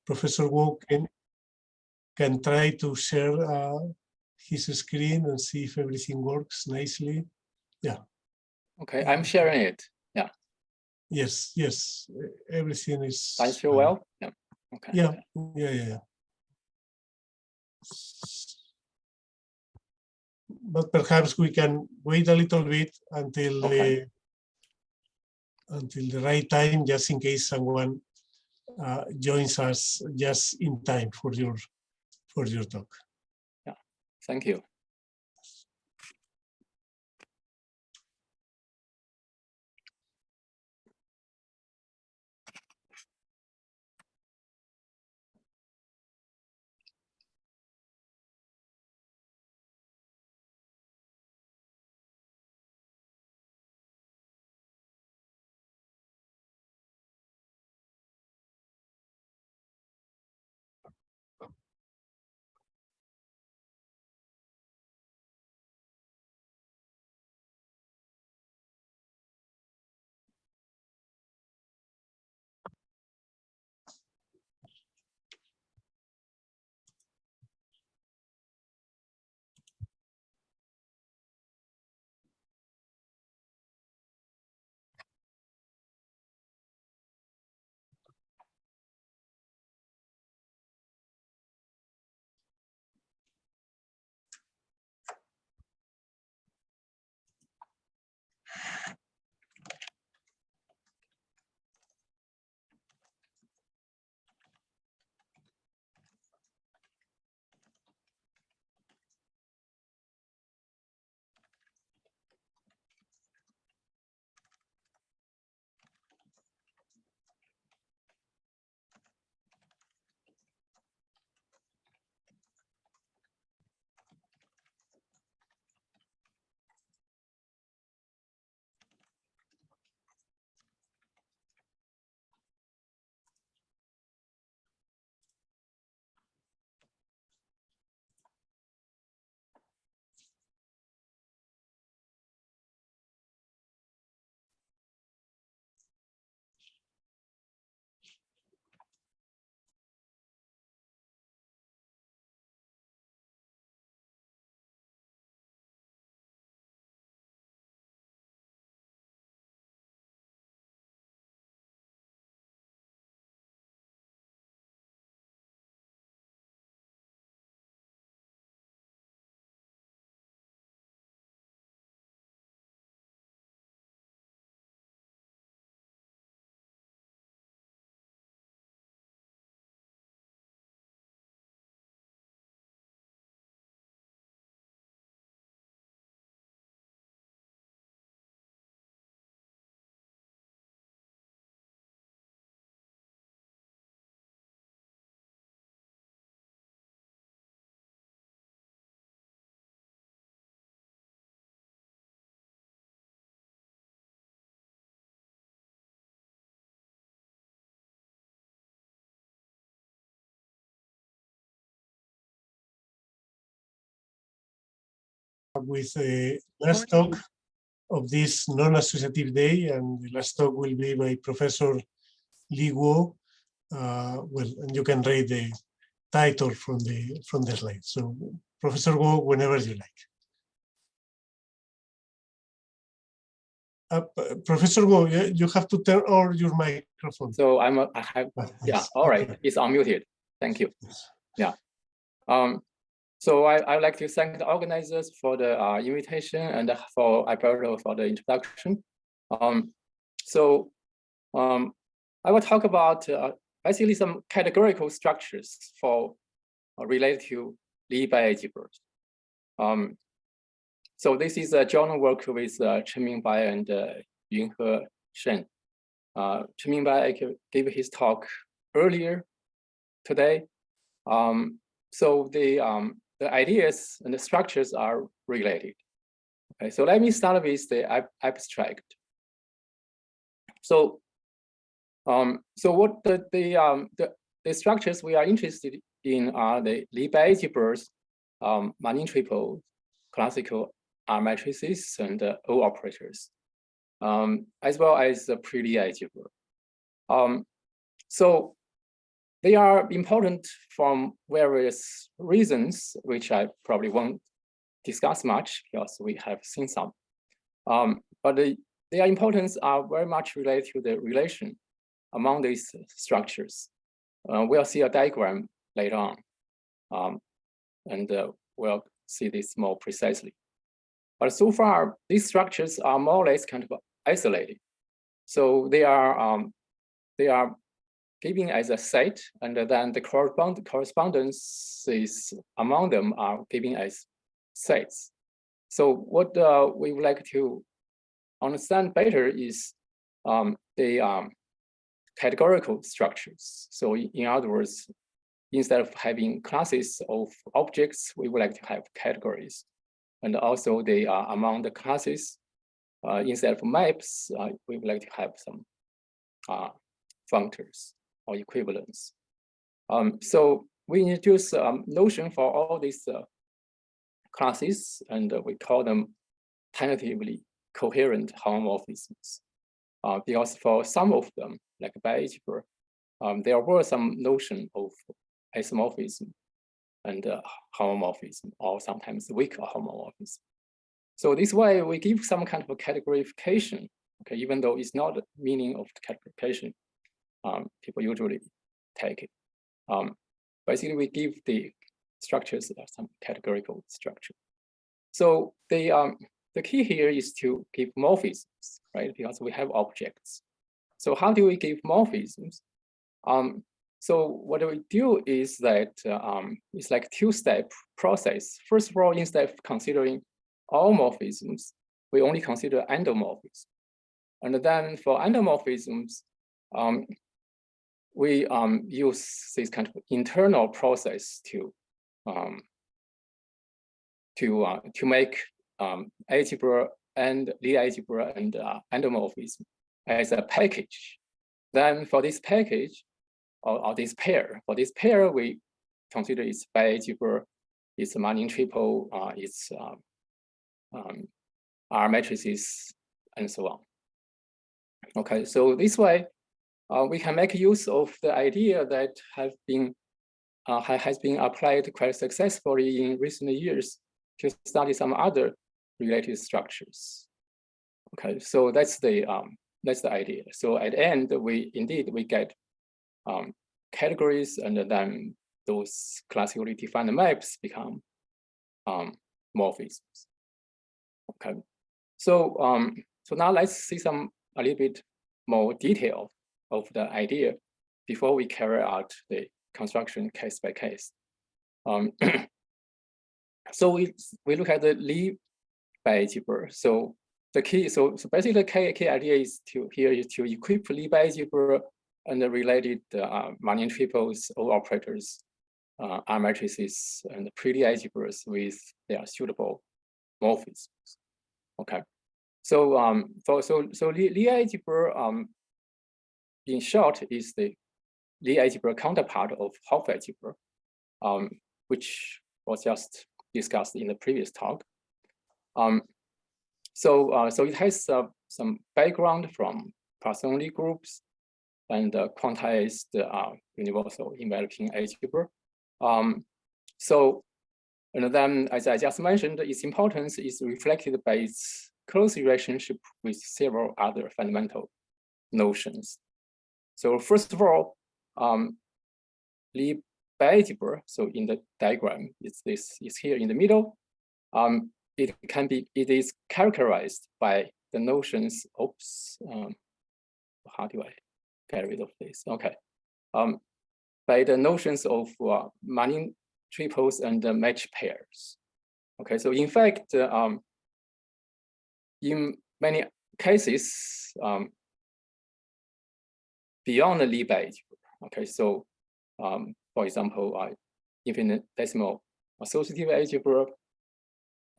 Professor Wu can try to share his screen and see if everything works nicely. Yeah. Okay, I'm sharing it. Yeah. Yes, yes, everything is. I feel well. Yeah. Okay. Yeah, yeah. But perhaps we can wait a little bit until the right time, just in case someone joins us just in time for your talk. Yeah, thank you. With the last talk of this non-associative day, and the last talk will be by Professor Li Guo. Well, and you can read the title from the slide. So, Professor Guo, whenever you like. Professor Guo, you have to turn on your microphone. So I have, yeah, all right, it's unmuted. Thank you. Yeah. So I would like to thank the organizers for the invitation and for Alberto for the introduction. I will talk about basically some categorical structures for related to Lie bialgebras. So this is a journal work with Chengming and Yunhe Sheng. Chengming gave his talk earlier today. So the ideas and the structures are related. Okay, so let me start with the abstract. So, what the structures we are interested in are the Lie bialgebras, Manin triple, classical r-matrices, and O operators, as well as the pre-Lie algebra. they are important from various reasons, which I probably won't discuss much because we have seen some. But their importance are very much related to the relation among these structures. We'll see a diagram later on, and we'll see this more precisely. But so far, these structures are more or less kind of isolated. So they are given as a set, and then the correspondences among them are given as sets. So what we would like to understand better is the categorical structures. So in other words, instead of having classes of objects, we would like to have categories. And also they are among the classes, instead of maps, we would like to have some functors or equivalents. So we introduce a notion for all these classes, and we call them tentatively coherent homomorphisms. Because for some of them, like bialgebra, there were some notion of isomorphism and homomorphism, or sometimes weak homomorphism. So this way, we give some kind of a categorification, okay, even though it's not the meaning of the categorification, people usually take it. Basically, we give the structures some categorical structure. So the key here is to give morphisms, right? Because we have objects. So how do we give morphisms? So what we do is that it's like a two-step process. First of all, instead of considering all morphisms, we only consider endomorphisms. And then for endomorphisms, we use this kind of internal process to make algebra and Lie algebra and endomorphism as a package. Then for this package, or this pair, for this pair, we consider its bialgebra, its Manin triple, its r-matrices, and so on. Okay, so this way, we can make use of the idea that has been applied quite successfully in recent years to study some other related structures. Okay, so that's the idea. So at the end, we get categories, and then those classically defined maps become morphisms. Okay, so so now let's see a little bit more detail of the idea before we carry out the construction case by case. So we look at the Lie bialgebra. So the key, so basically the key idea is to equip Lie bialgebra and the related Manin triples, O operators, r-matrices, and pre-Lie algebras with their suitable morphisms. Okay, so Lie algebra, in short, is the Lie algebra counterpart of Hopf algebra, which was just discussed in the previous talk. So it has some background from Poisson Lie groups and quantized universal enveloping algebra. And then, as I just mentioned, its importance is reflected by its close relationship with several other fundamental notions. So first of all, Lie bialgebra, so in the diagram, is here in the middle. It is characterized by the notions. Oops, how do I get rid of this? Okay, by the notions of Manin triples and match pairs. Okay, so in fact, in many cases, beyond the Lie bialgebra. Okay, so for example, infinitesimal associative algebra,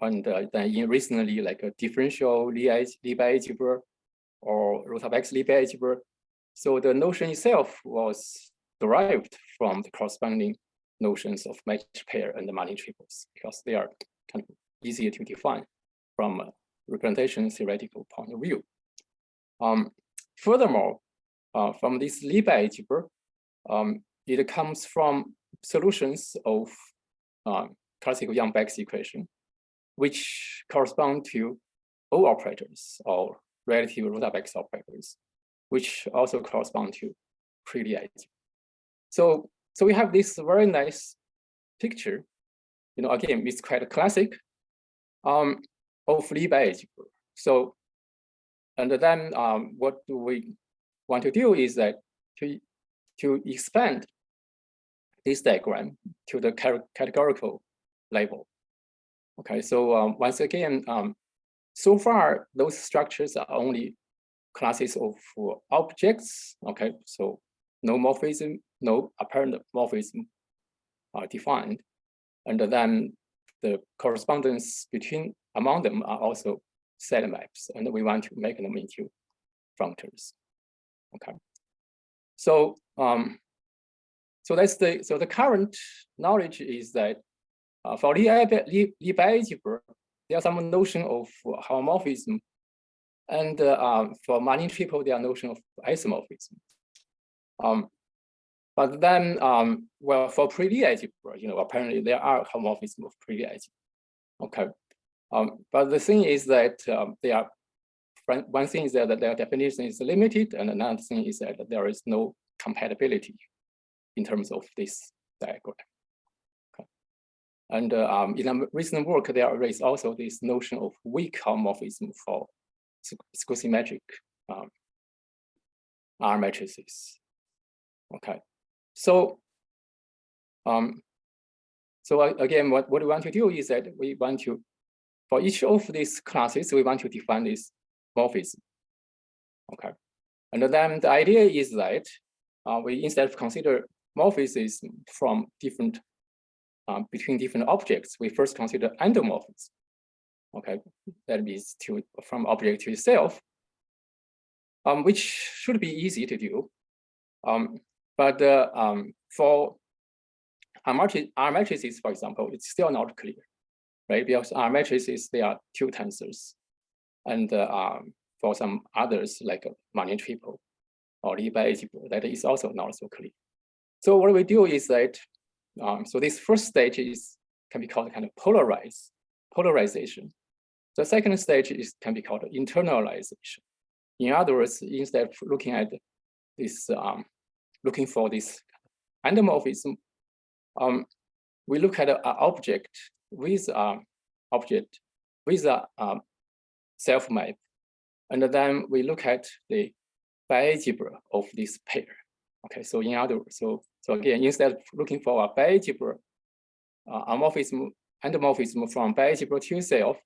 and then recently like a differential Lie bialgebra or root of x Lie bialgebra. So the notion itself was derived from the corresponding notions of match pair and the Manin triples, because they are kind of easier to define from a representation theoretical point of view. Furthermore, from this Lie bialgebra, it comes from solutions of classical Young-Beck's equation, which correspond to O operators or relative Rota-Beck's operators, which also correspond to pretty algebra. So we have this very nice picture. Again, it's quite classic of Lie bialgebra. So, and then what do we want to do is that to expand this diagram to the categorical level. Okay, so once again, so far those structures are only classes of objects. Okay, so no morphism, no apparent morphism are defined, and then the correspondence among them are also set maps, and we want to make them into functors. Okay, so that's the current knowledge is that for Lie bialgebra, there's some notion of homomorphism, and for Manin triple, there are notion of isomorphism. But then, well, for pretty algebra, apparently there are homomorphisms of pretty algebra. Okay, but the thing is that one thing is that their definition is limited, and another thing is that there is no compatibility in terms of this diagram. Okay. And in a recent work, there is also this notion of weak homomorphism for symmetric r-matrices. Okay, so again, what we want to do is that we want to, for each of these classes, we want to define this morphism. Okay, and then the idea is that we instead of consider morphisms from different between different objects, we first consider endomorphisms. Okay, that means from object to itself, which should be easy to do. But for r-matrices, for example, it's still not clear, right? Because r-matrices, they are two tensors, and for some others like Manin triple or Lie bialgebra, that is also not so clear. So what we do is that so this first stage can be called kind of polarization. The second stage can be called internalization. In other words, instead of looking at this, looking for this endomorphism, we look at an object with a self map, and then we look at the bialgebra of this pair. Okay, so in other words, so again, instead of looking for a bialgebra endomorphism from bialgebra to itself,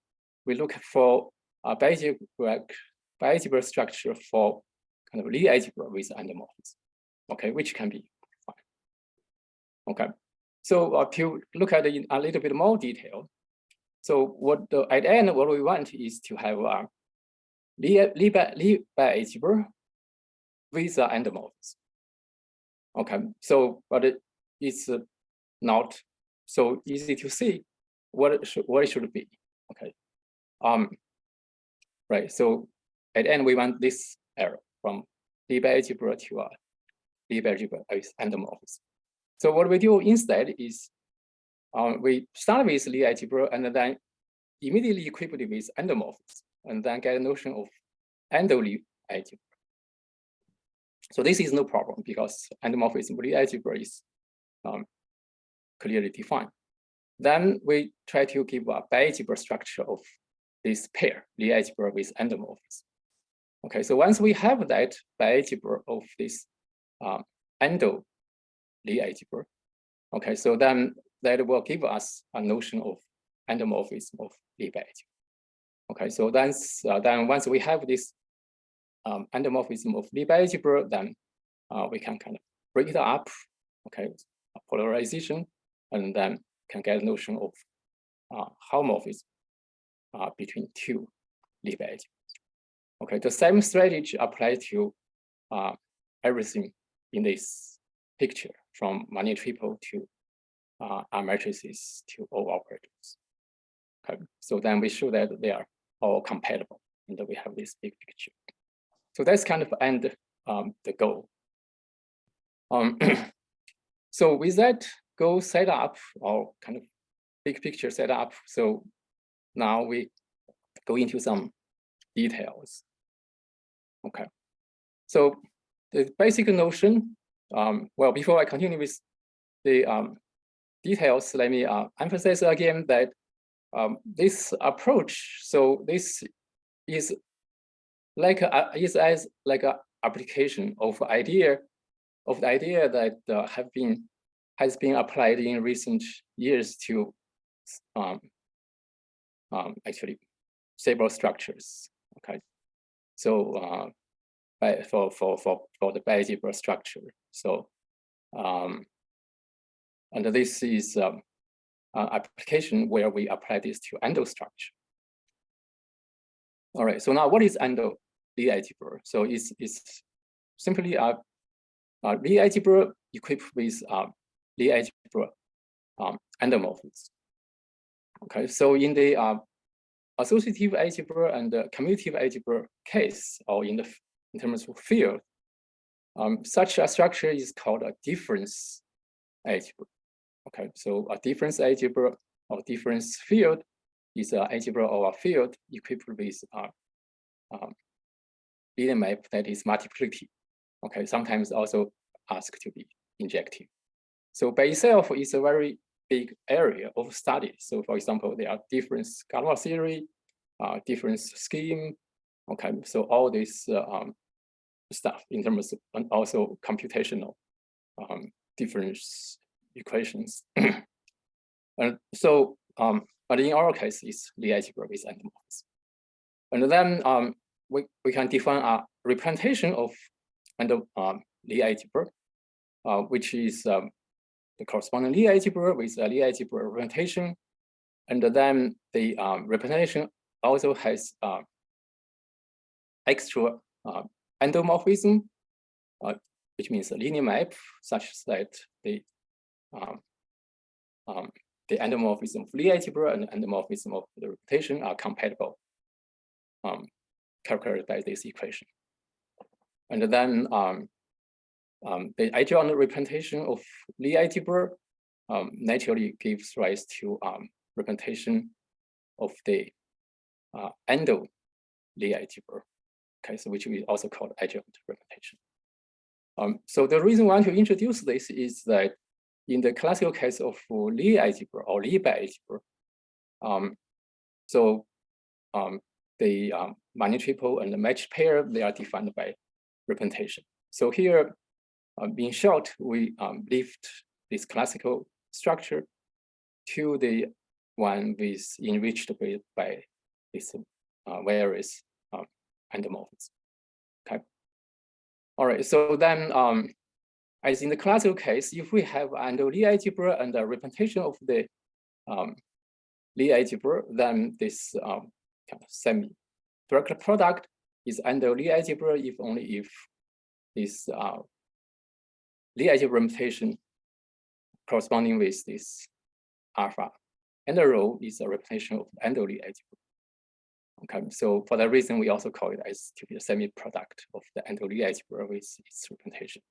we look for a bialgebra structure for kind of Lie algebra with endomorphism. Okay, which can be fine. Okay, so to look at it in a little bit more detail, so at the end, what we want is to have Lie bialgebra with endomorphism. Okay, so but it's not so easy to see what it should be. Okay, right. So at the end, we want this arrow from Lie bialgebra to Lie bialgebra with endomorphism. So what we do instead is we start with Lie algebra and then immediately equip it with endomorphism, and then get a notion of endo-Lie algebra. So this is no problem because endomorphism Lie algebra is clearly defined. Then we try to give a bialgebra structure of this pair, Lie algebra with endomorphism. Okay, so once we have that bialgebra of this endo-Lie algebra, okay, so then that will give us a notion of endomorphism of Lie bialgebra. Okay, so then once we have this endomorphism of Lie bialgebra, then we can kind of break it up, okay, polarization, and then can get a notion of homomorphism between two Lie bialgebras. Okay, the same strategy applies to everything in this picture, from Manin triple to r-matrices to O operators. Okay, so then we show that they are all compatible, and we have this big picture. So that's kind of end the goal. So with that goal set up, or kind of big picture set up, so now we go into some details. Okay, so the basic notion, well, before I continue with the details, let me emphasize again that this approach, so this is like as like an application of the idea that has been applied in recent years to actually several structures. Okay, so for the bialgebra structure, so and this is an application where we apply this to endo structure. All right, so now what is endo Lie algebra? So it's simply a Lie algebra equipped with Lie algebra endomorphisms. Okay, so in the associative algebra and the commutative algebra case, or in terms of field, such a structure is called a difference algebra. Okay, so a difference algebra or difference field is an algebra or a field equipped with linear map that is multiplicative. Okay, sometimes also asked to be injective. So by itself, it's a very big area of study. So for example, there are difference Galois theory, difference scheme. Okay, so all this stuff in terms of, and also computational difference equations. And so, but in our case, it's Lie algebra with endomorphisms. And then we can define a representation of Lie algebra, which is the corresponding Lie algebra with a Lie algebra representation. And then the representation also has extra endomorphism, which means a linear map such that the endomorphism of Lie algebra and endomorphism of the representation are compatible, calculated by this equation. And then the adjoint representation of Lie algebra naturally gives rise to representation of the endo Lie algebra. Okay, so which we also call adjoint representation. So the reason we want to introduce this is that in the classical case of Lie algebra or Lie bialgebra, the Manin triple and the matched pair, they are defined by representation. So here, in short, we lift this classical structure to the one with enriched by this various endomorphisms. Okay. All right. So then, as in the classical case, if we have endo Lie algebra and a representation of the Lie algebra, then this kind of semi-direct product is endo Lie algebra if only if this Lie algebra representation corresponding with this alpha and the rho is a representation of endo Lie algebra. Okay, so for that reason, we also call it as to be a semi-product of the endo Lie algebra with its representation.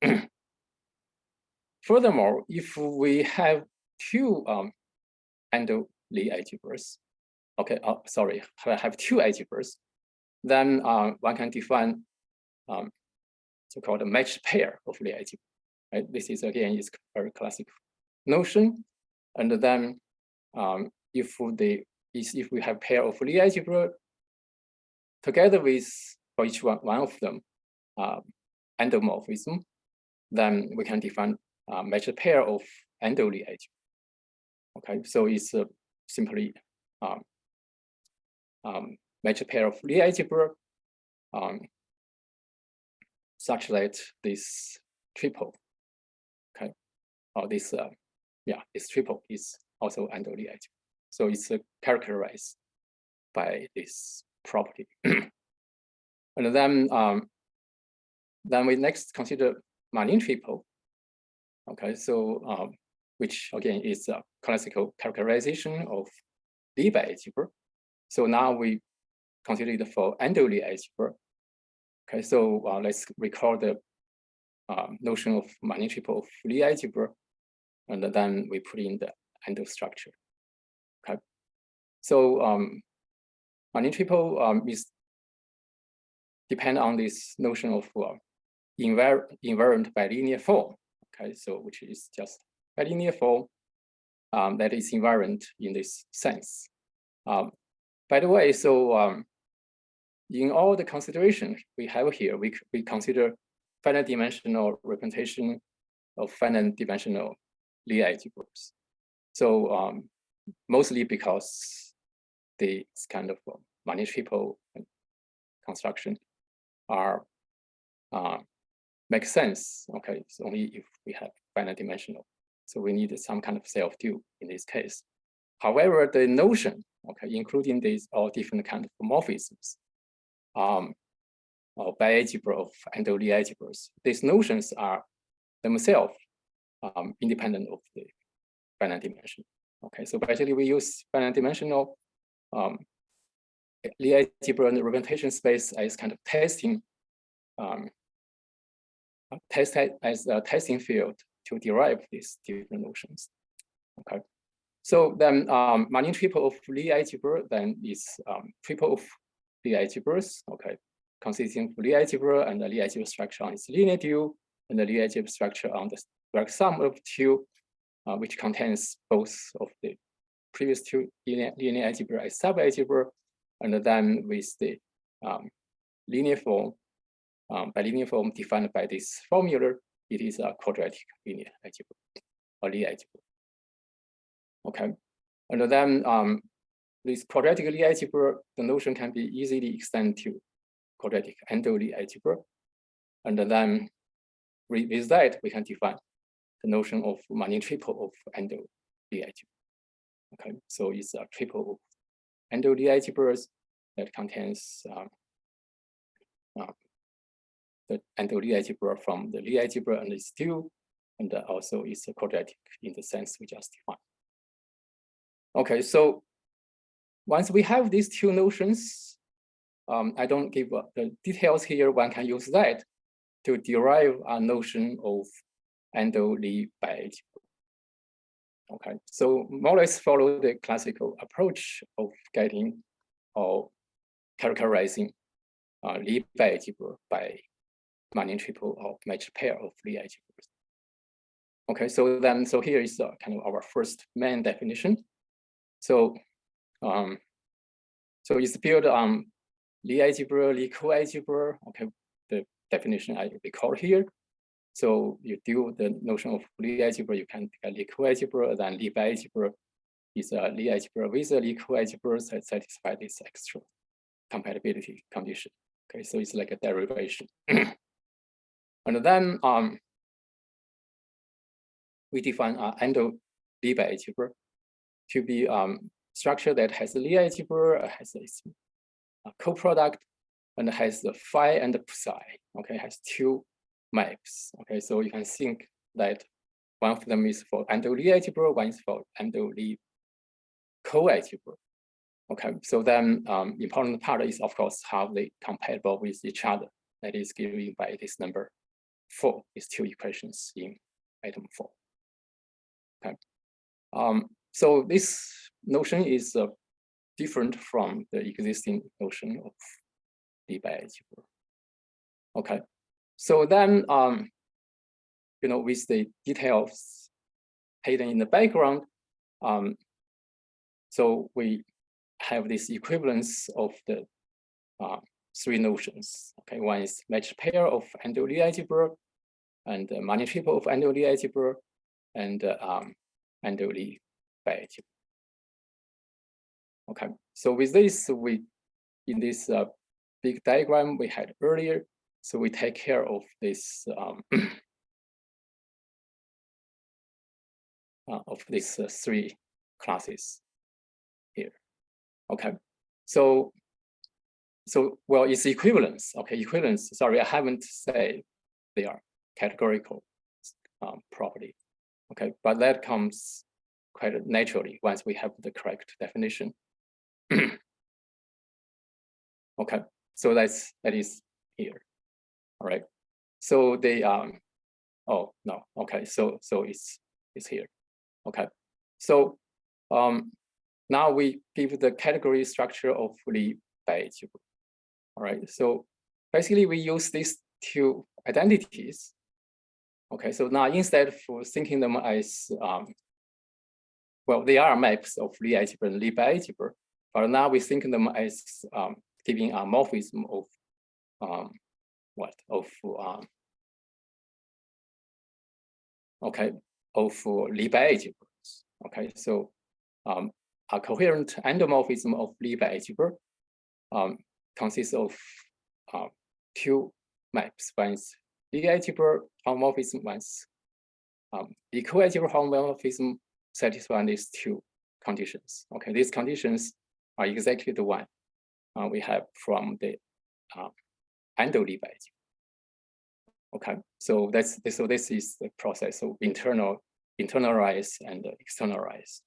Furthermore, if we have two endo Lie algebras, okay, sorry, I have two algebras, then one can define so-called a matched pair of Lie algebra. Right? This is again is very classic notion, and then if we have pair of Lie algebra together with for each one of them endomorphism, then we can define matched pair of endo Lie algebra. Okay, so it's simply matched pair of Lie algebra such that this triple, okay, or this this triple is also endo Lie algebra. So it's characterized by this property. And then we next consider Manin triple. Okay, so which again is a classical characterization of Lie bialgebra. So now we consider it for endo Lie algebra. Okay, so let's recall the notion of Manin triple of Lie algebra. and then we put in the endo structure. Okay, so Manin triple is depend on this notion of invariant bilinear form. Okay, so which is just bilinear form that is invariant in this sense. By the way, so in all the considerations we have here, we consider finite dimensional representation of finite dimensional Lie algebras. So mostly because the kind of Manin triple construction are make sense. Okay, it's only if we have finite dimensional. So we need some kind of self-due in this case. However, the notion, okay, including these all different kind of morphisms, or bialgebra of endo Lie algebras, these notions are themselves independent of the finite dimension. Okay, so basically we use finite dimensional Lie algebra and representation space as kind of testing, as a testing field to derive these different notions. Okay, so then Manin triple of Lie algebra then is triple of Lie algebras. Okay, consisting of Lie algebra and the Lie algebra structure on its linear dual, and the Lie algebra structure on the direct sum of two, which contains both of the previous two linear algebra as subalgebra, and then with the linear form, bilinear form defined by this formula, it is a quadratic linear algebra or Lie algebra. Okay, and then this quadratic Lie algebra, the notion can be easily extended to quadratic endo Lie algebra, and then with that we can define the notion of Manin triple of endo Lie algebra. Okay, so it's a triple of endo Lie algebras that contains the endo Lie algebra from the Lie algebra and its dual, and also it's a quadratic in the sense we just defined. Okay, so once we have these two notions, I don't give the details here. One can use that to derive a notion of endo Lie bialgebra. Okay, so more or less follow the classical approach of getting or characterizing Lie bialgebra by Manin triple or matched pair of Lie algebras. Okay, so then here is kind of our first main definition. So so it's built on Lie algebra, Lie coalgebra. Okay, the definition I recall here. So you do the notion of Lie algebra, you can get Lie coalgebra, then Lie bialgebra is a Lie algebra with a Lie coalgebra that satisfy this extra compatibility condition. Okay, so it's like a derivation. And then we define endo Lie bialgebra to be structure that has a Lie algebra, has a coproduct, and has the phi and the psi. Okay, has two maps. Okay, so you can think that one of them is for endo Lie algebra, one is for endo Lie coalgebra. Okay, so then important part is of course how they compatible with each other. That is given by this number 4, these two equations in item 4. Okay, so this notion is different from the existing notion of Lie bialgebra. Okay, so then you know, with the details hidden in the background, so we have this equivalence of the three notions. Okay, one is matched pair of endo Lie algebra, and Manin triple of endo Lie algebra, and endo Lie bialgebra. Okay, so with this, we in this big diagram we had earlier, so we take care of this of these three classes here. Okay, so well, it's equivalence. Okay, equivalence. Sorry, I haven't said they are categorical property. Okay, but that comes quite naturally once we have the correct definition. Okay, so that is here. All right. So they oh no. Okay, so it's is here. Okay, so now we give the category structure of the bialgebra. All right, so basically we use these two identities. Okay, so now instead of thinking them as well, they are maps of Lie algebra and Lie bialgebra, but now we think them as giving a morphism of Lie bialgebras. Okay, so a coherent endomorphism of Lie bialgebra consists of two maps. One is Lie algebra homomorphism, one is equivalent homomorphism satisfying these two conditions. Okay, these conditions are exactly the one we have from the endo Lie bialgebra. Okay, so this is the process of internalize and externalize.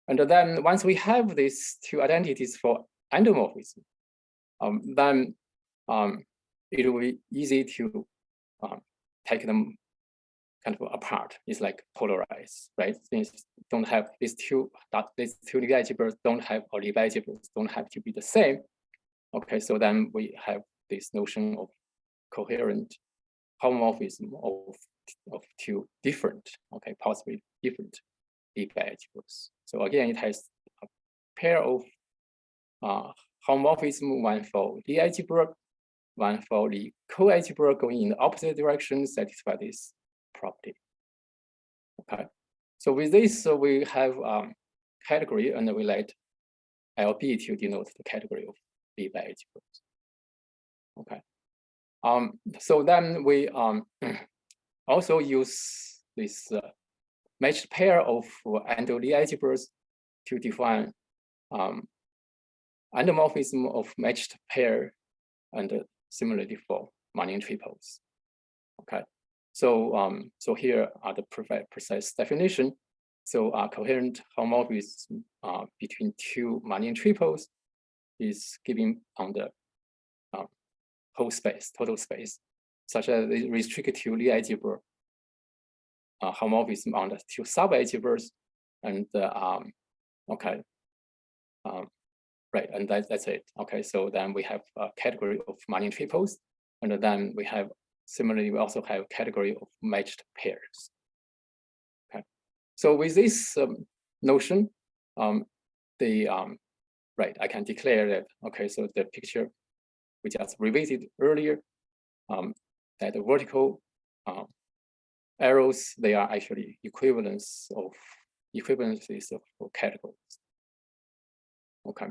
And then once we have these two identities for endomorphism, then it will be easy to take them kind of apart. It's like polarize, right? Things don't have these two Lie algebras don't have, or Lie algebras don't have to be the same. Okay, so then we have this notion of coherent homomorphism of two different, okay, possibly different Lie algebras. So again, it has a pair of homomorphism, one for Lie algebra, one for the coalgebra going in the opposite direction, satisfy this property. Okay, so with this, we have category, and we let LB to denote the category of Lie algebras. Okay. So then we also use this matched pair of endo Lie algebras to define endomorphism of matched pair, and similarly for Manin triples. Okay, so so here are the precise definition. So coherent homomorphism between two Manin triples is given on the whole space, total space, such as they restrict to Lie algebra homomorphism on the two subalgebras, and okay, right, and that's it. Okay, so then we have a category of Manin triples, and then we have similarly we also have a category of matched pairs. Okay, so with this notion, right, I can declare that. Okay, so the picture we just reviewed earlier, that the vertical arrows, they are actually equivalences of categories. Okay,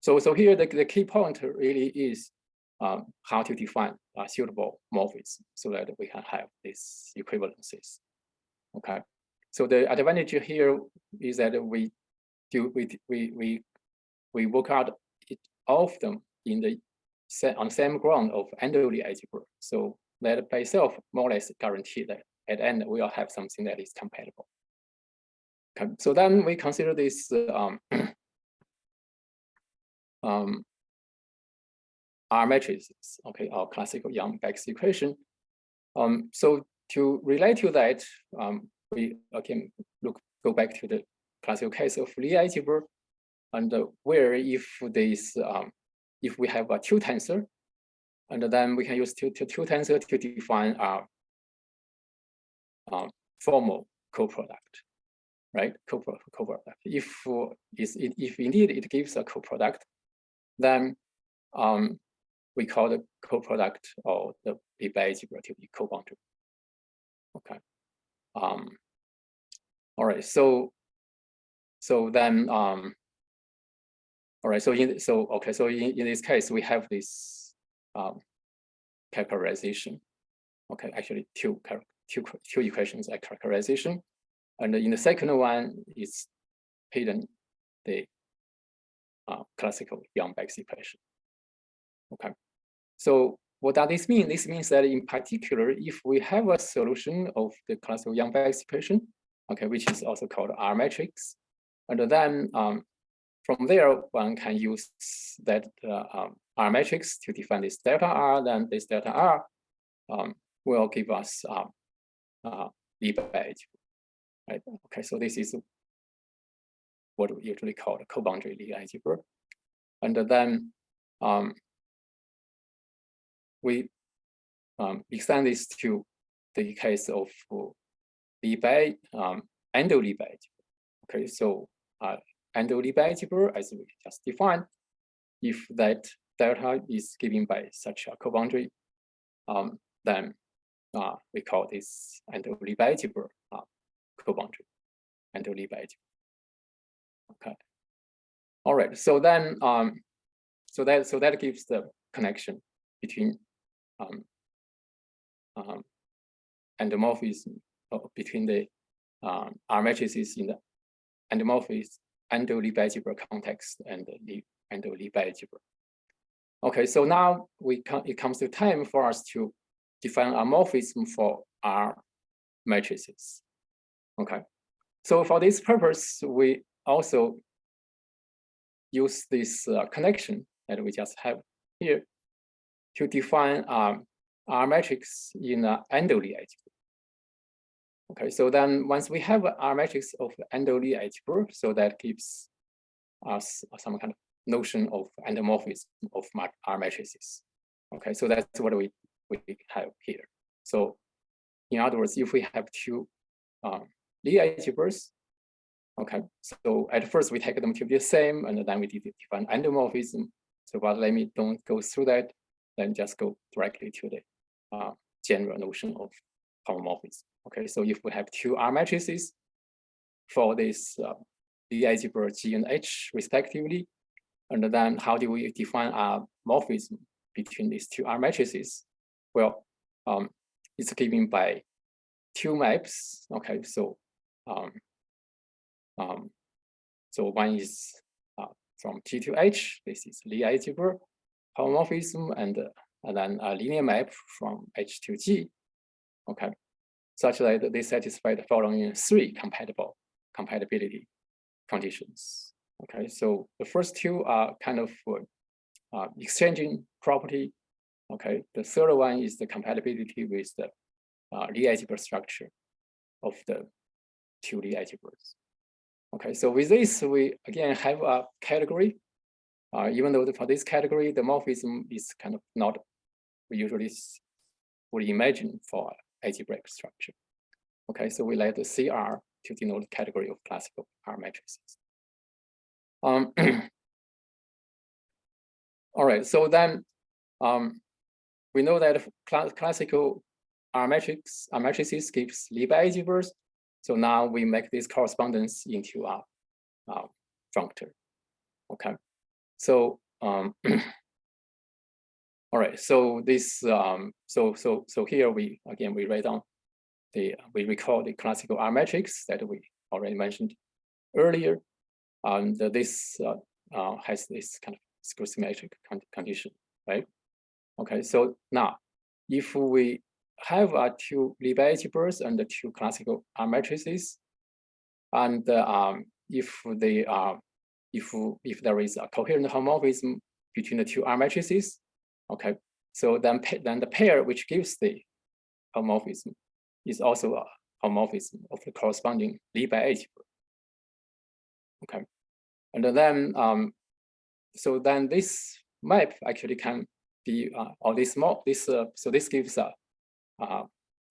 so here the key point really is how to define a suitable morphism so that we can have these equivalences. Okay, so the advantage here is that we work out all of them in the on the same ground of endo Lie algebra. So that by itself more or less guarantee that at the end we'll have something that is compatible. Okay, so then we consider this r-matrices, okay, our classical Young-Beck's equation. So to relate to that, we again go back to the classical case of Lie algebra, and where if this if we have a two tensor, and then we can use two tensor to define our formal coproduct, right? Coproduct. If indeed it gives a coproduct, then we call the coproduct or the bialgebra to be co-boundary. Okay. All right. So then all right. So in this case we have this characterization. Okay. Actually, two equations are characterization, and in the second one is hidden the classical Young-Beck's equation. Okay. So what does this mean? This means that in particular, if we have a solution of the classical Young-Beck's equation, okay, which is also called r-matrix, and then from there one can use that r-matrix to define this delta r. Then this delta r will give us Lie bialgebra. right? Okay, so this is what we usually call the co-boundary Lie algebra. And then we extend this to the case of Lie endo-Lie algebra. Okay, so endo-Lie algebra, as we just defined, if that delta is given by such a co-boundary, then we call this endo-Lie algebra co-boundary, endo-Lie algebra. Okay. All right. So then, so that gives the connection between endomorphism between the r-matrices in the endomorphism endo-Lie algebra context and the endo-Lie algebra. Okay, so now it comes to time for us to define a morphism for R matrices. Okay, so for this purpose, we also use this connection that we just have here to define R matrix in endo-Lie algebra. Okay, so then once we have R matrix of endo-Lie algebra, so that gives us some kind of notion of endomorphism of R matrices. Okay, so that's what we have here. So in other words, if we have two Lie algebras, okay, so at first we take them to be the same, and then we define endomorphism. So but let me don't go through that, then just go directly to the general notion of homomorphism. Okay, so if we have two R matrices for this Lie algebra G and H respectively, and then how do we define a morphism between these two R matrices? Well, it's given by two maps. Okay, so so one is from G to H. This is Lie algebra homomorphism, and then a linear map from H to G. Okay, such that they satisfy the following three compatibility conditions. Okay, so the first two are kind of exchanging property. Okay, the third one is the compatibility with the Lie algebra structure of the two Lie algebras. Okay, so with this, we again have a category. Even though for this category, the morphism is kind of not we usually would imagine for algebraic structure. Okay, so we let the CR to denote the category of classical R matrices. All right, so then we know that classical R matrices gives Lie algebras. So now we make this correspondence into a functor. Okay, so all right, so this so here we again we write down we recall the classical R matrix that we already mentioned earlier, and this has this kind of skew symmetric condition, right? Okay, so now if we have two Lie algebras and the two classical R matrices, and if they are if there is a coherent homomorphism between the two R matrices, okay, so then the pair which gives the homomorphism is also a homomorphism of the corresponding Lie algebra. Okay, and then so then this map actually can be or this so this gives a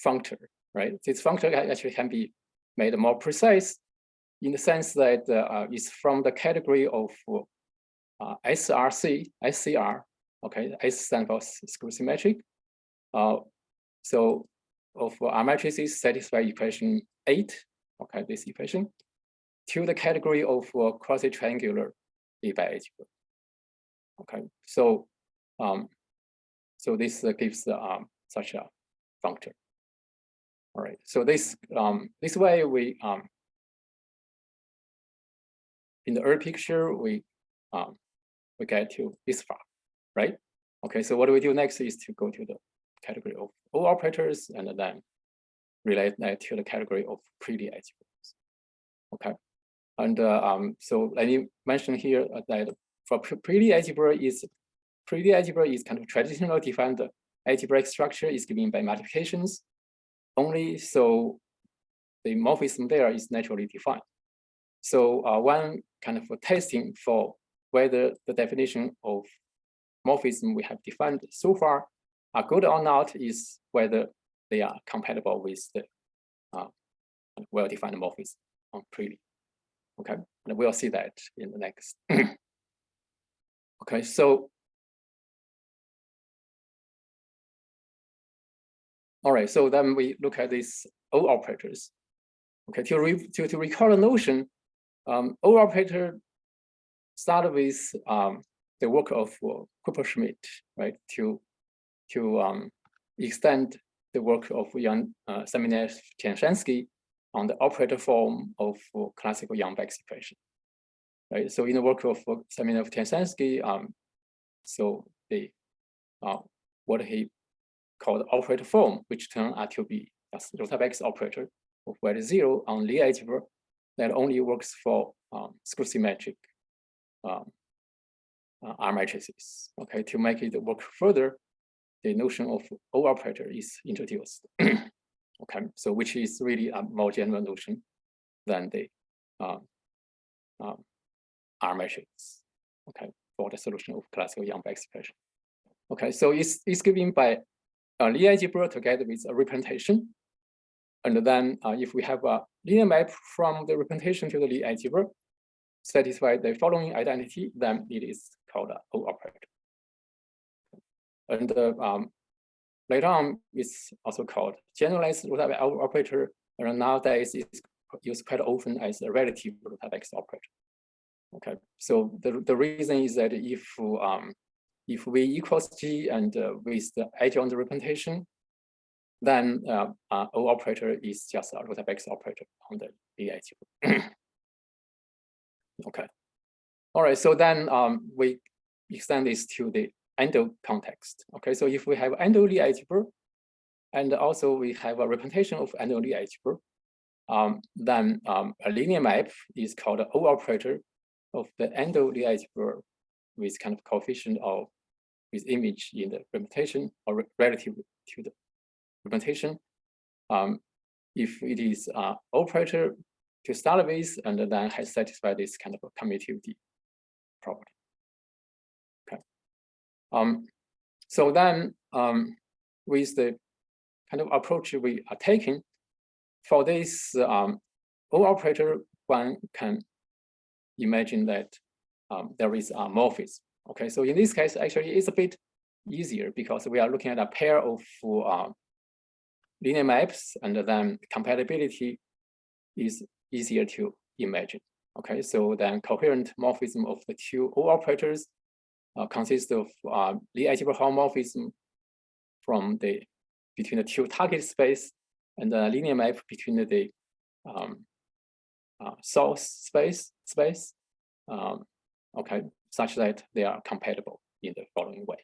functor, right? This functor actually can be made more precise in the sense that it's from the category of SCR. Okay, S stands for skew symmetric. So of R matrices satisfy equation 8. Okay, this equation to the category of quasi-triangular Lie algebra. Okay, so so this gives such a functor. All right, so this this way we in the early picture we get to this far, right? Okay, so what we do next is to go to the category of O operators and then relate that to the category of pre-Lie algebras. Okay, and so let me mention here that for pre-Lie algebra is kind of traditional defined algebraic structure is given by multiplications only. So the morphism there is naturally defined. So one kind of testing for whether the definition of morphism we have defined so far are good or not is whether they are compatible with the well-defined morphism on prelim. Okay, and we'll see that in the next. Okay, so all right, so then we look at these O operators. Okay, to recall the notion, O operator start with the work of Kupperschmidt, right? To extend the work of Semyonoff-Tienshansky on the operator form of classical Yang-Bax equation, right? So in the work of Semyonoff-Tienshansky, so the what he called operator form, which turned out to be a Rota-Bax operator of value 0 on Lie algebra that only works for skew symmetric r-matrices. Okay, to make it work further, the notion of O operator is introduced. Okay, so which is really a more general notion than the r-matrix. Okay, for the solution of classical Yang-Bax equation. Okay, so it's given by Lie algebra together with a representation. And then if we have a linear map from the representation to the Lie algebra, satisfy the following identity, then it is called an O operator. And later on, it's also called generalized O operator, and nowadays it's used quite often as a relative Rota-Bax operator. Okay, so the reason is that if V equals G and with the edge on the representation, then O operator is just a Rota-Bax operator on the Lie algebra. Okay. All right. So then we extend this to the endo context. Okay. So if we have endo Lie algebra, and also we have a representation of endo Lie algebra, then a linear map is called an O operator of the endo Lie algebra with kind of coefficient of with image in the representation or relative to the representation. If it is operator to start with, and then has satisfied this kind of a commutativity property. Okay. So then with the kind of approach we are taking for this O operator, one can imagine that there is a morphism. Okay, so in this case, actually, it's a bit easier because we are looking at a pair of linear maps, and then compatibility is easier to imagine. Okay, so then coherent morphism of the two O operators consists of Lie algebra homomorphism from between the two target space and the linear map between the source space. Okay, such that they are compatible in the following way.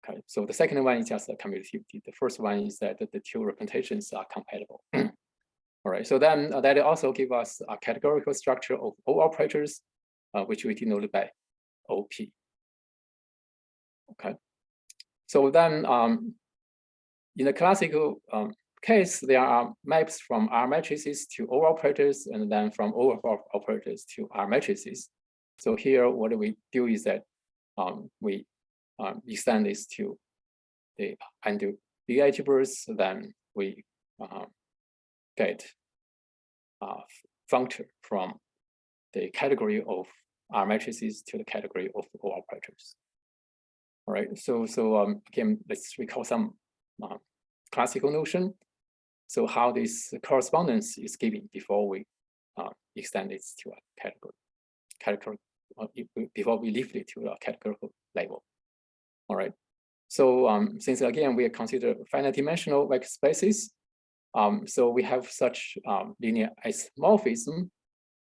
Okay, so the second one is just a commutativity. The first one is that the two representations are compatible. All right, so then that also gives us a categorical structure of O operators, which we denote by OP. Okay, so then in the classical case, there are maps from R matrices to O operators, and then from O operators to R matrices. So here, what we do is that we extend this to the endo Lie algebras, then we get functor from the category of R matrices to the category of O operators. All right, so again, let's recall some classical notion. So how this correspondence is given before we extend it to a category, before we lift it to a categorical level. All right. So since again we consider finite dimensional vector spaces, so we have such linear isomorphism,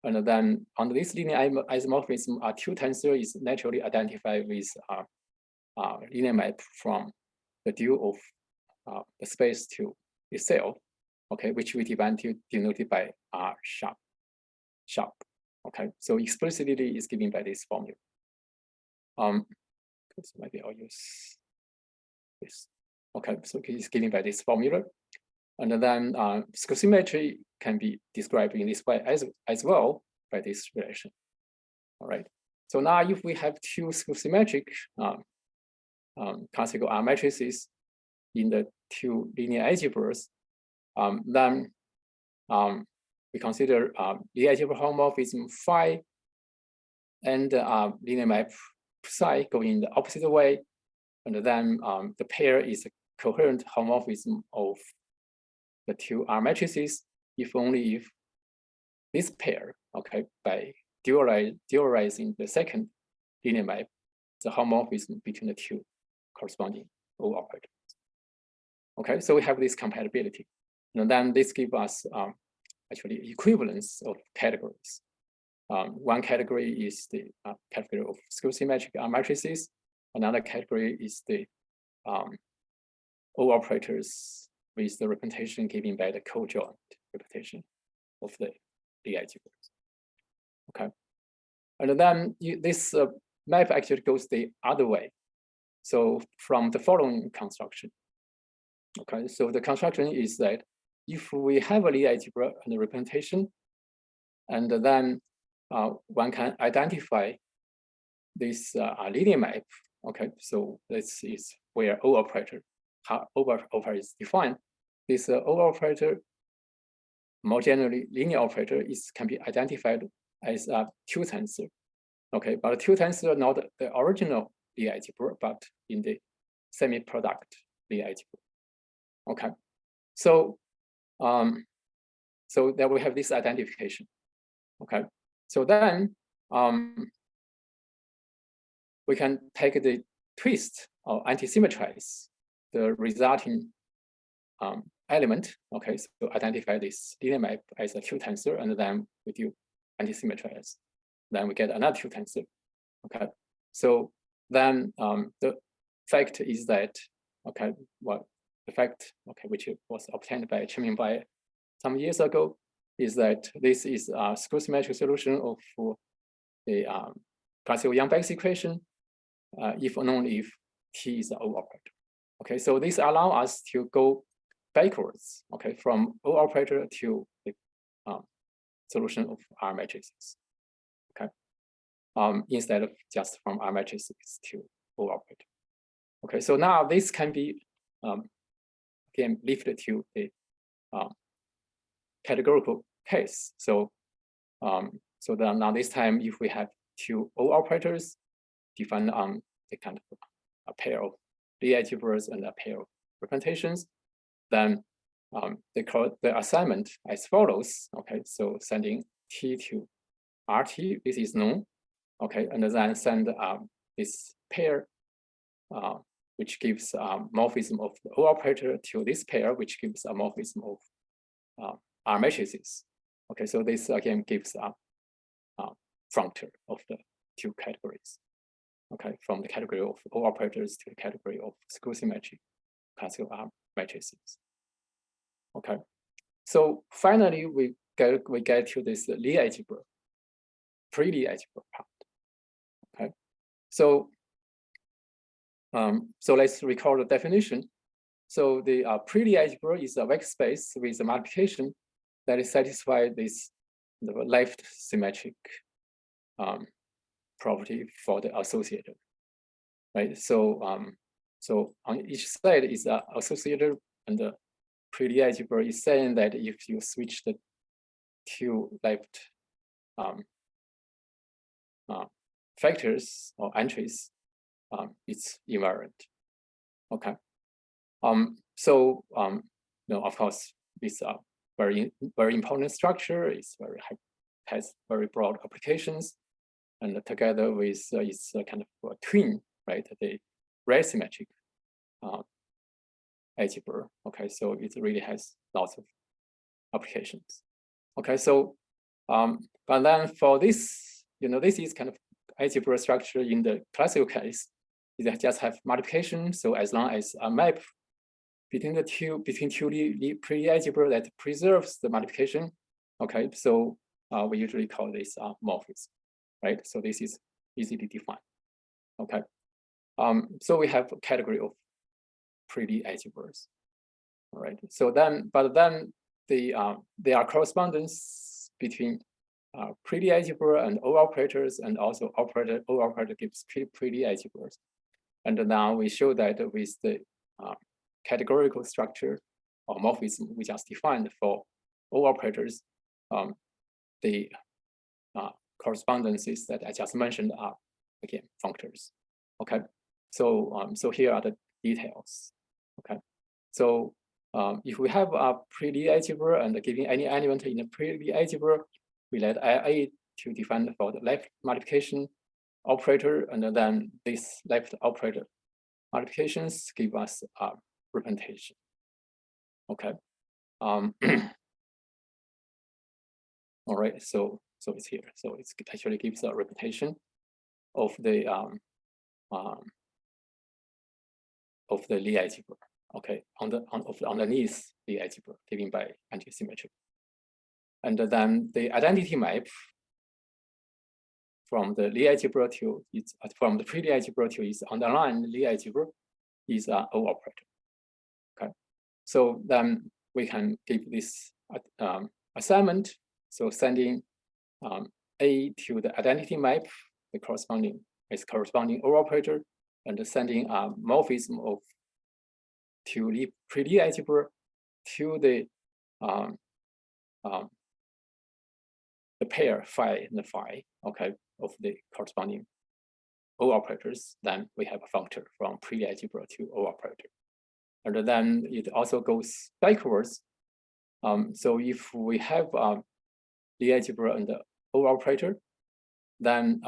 and then on this linear isomorphism, two tensor is naturally identified with linear map from the due of the space to itself, okay, which we denoted by R sharp. Okay, so explicitly is given by this formula. So maybe I'll use this. Okay, so it's given by this formula. And then skew symmetry can be described in this way as well by this relation. All right. So now if we have two skew symmetric classical R matrices in the two linear algebras, then we consider the algebra homomorphism phi and linear map psi go in the opposite way, and then the pair is a coherent homomorphism of the two R matrices, if only if this pair, okay, by dualizing the second linear map, the homomorphism between the two corresponding O operators. Okay, so we have this compatibility, and then this gives us actually equivalence of categories. One category is the category of skew symmetric R matrices. Another category is the O operators with the representation given by the co-joint representation of the algebras. Okay, and then this map actually goes the other way. So from the following construction. Okay, so the construction is that if we have a Lie algebra and a representation, and then one can identify this linear map. Okay, so this is where O operator, how O operator is defined. This O operator, more generally linear operator, can be identified as a two tensor. Okay, but two tensor not the original Lie algebra, but in the semi-product Lie algebra. Okay, so so there we have this identification. Okay, so then we can take the twist or anti-symmetrize the resulting element. Okay, so identify this linear map as a two tensor, and then we do anti-symmetrize. Then we get another two tensor. Okay, so then the fact is that, okay, well, the fact, okay, which was obtained by Chengming by some years ago, is that this is a skew symmetric solution of the classical Yang-Bax equation, if and only if T is an O operator. Okay, so this allows us to go backwards, okay, from O operator to the solution of R matrices. Okay, instead of just from R matrices to O operator. Okay, so now this can be again lifted to the categorical case. So so then now this time, if we have two O operators defined on the kind of a pair of Lie algebras and a pair of representations, then the assignment as follows. Okay, so sending T to RT, this is known. Okay, and then send this pair, which gives a morphism of the O operator, to this pair, which gives a morphism of R matrices. Okay, so this again gives a functor of the two categories. Okay, from the category of O operators to the category of skew symmetric classical R matrices. Okay, so finally we get to this Lie algebra, pre-Lie algebra part. Okay, so so let's recall the definition. So the pre-Lie algebra is a vector space with a multiplication that is satisfied this left symmetric property for the associative, right? So so on each side is associative, and the pre-Lie algebra is saying that if you switch the two left factors or entries, it's invariant. Okay. So of course, this very important structure is has very broad applications, and together with its kind of a twin, right? The right symmetric algebra. Okay, so it really has lots of applications. Okay, so but then for this, this is kind of algebra structure in the classical case. It just have multiplication. So as long as a map between two pre-Lie algebra that preserves the multiplication, okay, so we usually call this morphism, right? So this is easily defined. Okay, so we have a category of pre-Lie algebras. All right. So then, but then there are correspondence between pretty algebra and O operators, and also operator O operator gives pretty algebras. And now we show that with the categorical structure or morphism we just defined for O operators, the correspondences that I just mentioned are again functors. Okay, so so here are the details. Okay, so if we have a pretty algebra and giving any element in a pretty algebra, we let IA to define for the left multiplication operator, and then this left operator multiplications give us a representation. Okay. All right. So it's here. So it actually gives a representation of the Lie algebra. Okay, underneath the algebra given by anti-symmetry. And then the identity map from the Lie algebra to its from the pretty algebra to its underlying Lie algebra is an O operator. Okay, so then we can give this assignment. So sending A to the identity map, the corresponding O operator, and sending a morphism of to the pretty algebra to the pair phi and phi, okay, of the corresponding O operators. Then we have a functor from pretty algebra to O operator, and then it also goes backwards. So if we have the algebra and the O operator, then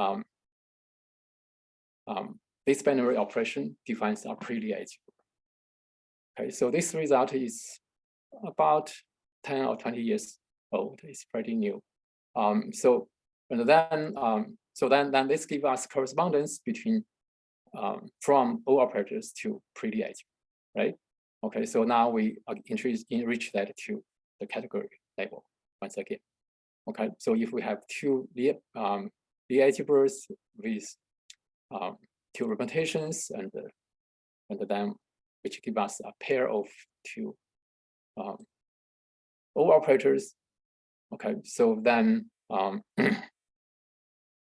this binary operation defines a pretty algebra. Okay, so this result is about 10 or 20 years old. It's pretty new. So then this gives us correspondence between from O operators to pretty algebra, right? Okay, so now we enrich that to the category level once again. Okay, so if we have two Lie algebras with two representations and then which give us a pair of two O operators. Okay, so then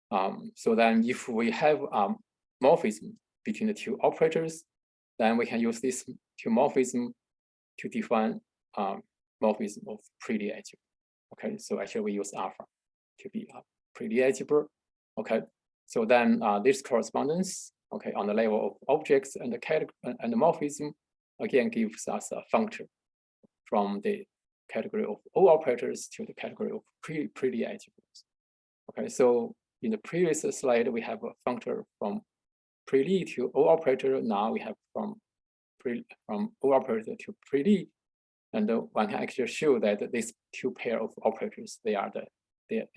if we have morphism between the two operators, then we can use this two morphism to define morphism of pretty algebra. Okay, so actually we use alpha to be a pretty algebra. Okay, so then this correspondence, okay, on the level of objects and the category and the morphism again gives us a functor from the category of O operators to the category of pretty algebras. Okay, so in the previous slide we have a functor from pretty to O operator. Now we have from O operator to pretty, and one can actually show that these two pair of operators they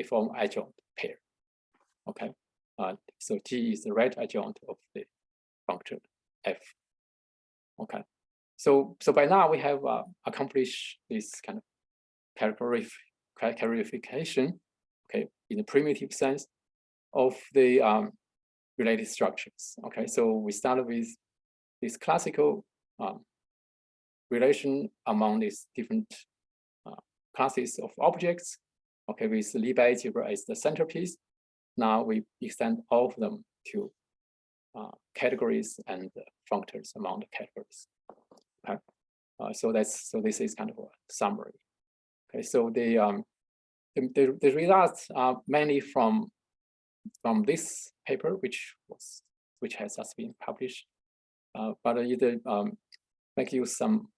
form adjoint pair. Okay, so G is the right adjoint of the functor F. Okay, so by now we have accomplished this kind of characterization, okay, in the primitive sense of the related structures. Okay, so we started with this classical relation among these different classes of objects. Okay, with Lie algebra as the centerpiece. Now we extend all of them to categories and functors among the categories. Okay, so this is kind of a summary. Okay, so the results are mainly from this paper, which has just been published, but it make use some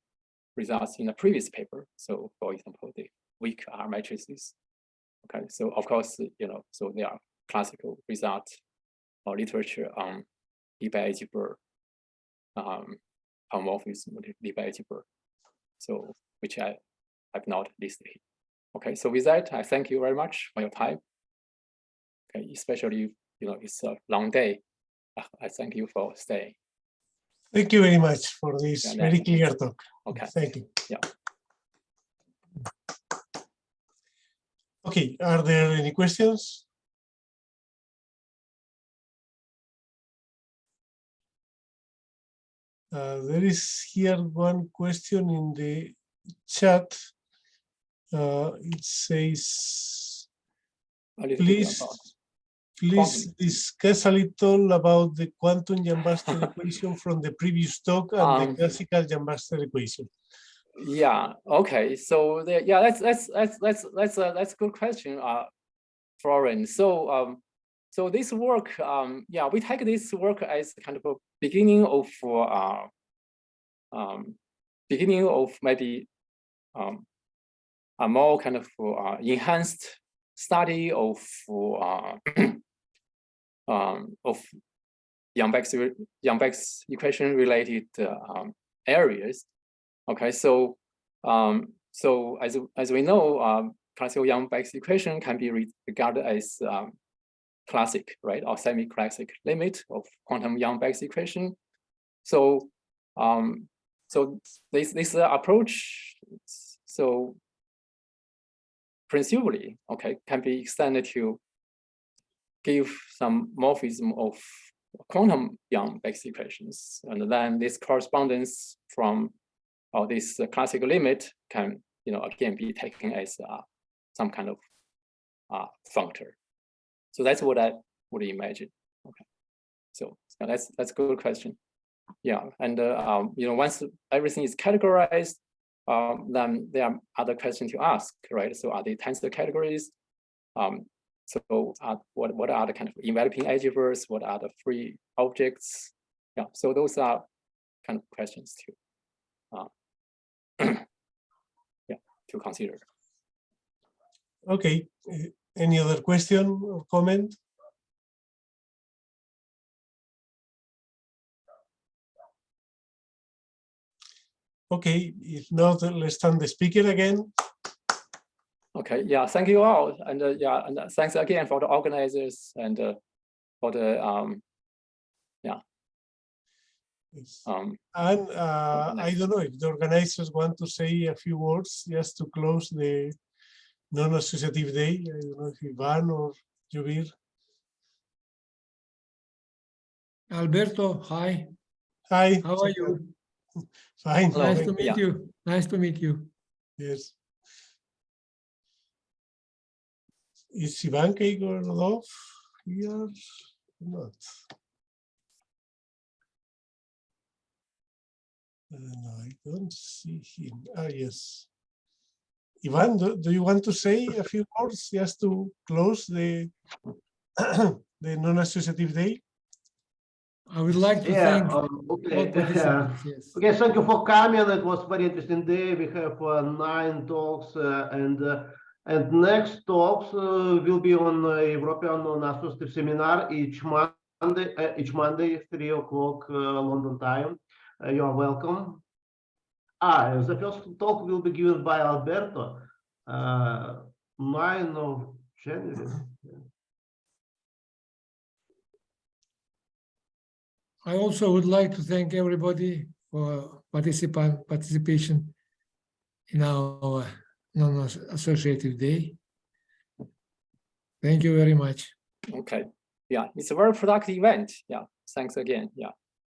results in the previous paper. So, for example, the weak r-matrices. Okay, so of course, so there are classical results or literature on Lie algebra, homomorphism, Lie algebra. So, which I have not listed here. Okay, so with that, I thank you very much for your time. Okay, especially it's a long day. I thank you for staying. Thank you very much for this very clear talk. Okay. Thank you. Yeah. Okay, are there any questions? There is here one question in the chat. It says, A little bit about please discuss a little about the quantum Yang-Baxter equation from the previous talk and the classical Yang-Baxter equation. Yeah. Okay. So yeah, that's a good question, Florence. So this work, yeah, we take this work as kind of a beginning of maybe a more kind of enhanced study of Yang-Baxter equation related areas. Okay, so as we know, classical Yang-Baxter equation can be regarded as classic, right, or semi-classic limit of quantum Yang-Baxter equation. So this approach, so principally, okay, can be extended to give some morphism of quantum Yang-Baxter equations, and then this correspondence from this classical limit can, again be taken as some kind of functor. So that's what I would imagine. Okay, so that's a good question. Yeah, and once everything is categorized, then there are other questions to ask, right? So are they tensor categories? So what are the kind of enveloping algebras? What are the free objects? Yeah, so those are kind of questions to to consider. Okay. Any other question or comment? Okay, if not, let's thank the speaker again. Okay, yeah, thank you all, and yeah, and thanks again for the organizers and for the yeah. Yes. And I don't know if the organizers want to say a few words just to close the non-associative day. I don't know if Ivan or Jubir. Alberto, hi. Hi. How are you? Fine. Hello. Nice to meet you. Nice to meet you. Yes. Is Ivan Keigorov here or not? No, I don't see him. Ah, yes. Ivan, do you want to say a few words just to close the the non-associative day? I would like to thank all okay. participants. Yes. Okay, thank you for coming. It was very interesting day. We have 9 talks, and next talks will be on European non-associative seminar each Monday, 3 o'clock London time. You are welcome. The first talk will be given by Alberto, 9 of January. I also would like to thank everybody for participation in our non-associative day. Thank you very much. Okay, yeah, it's a very productive event. Yeah, thanks again. Yeah.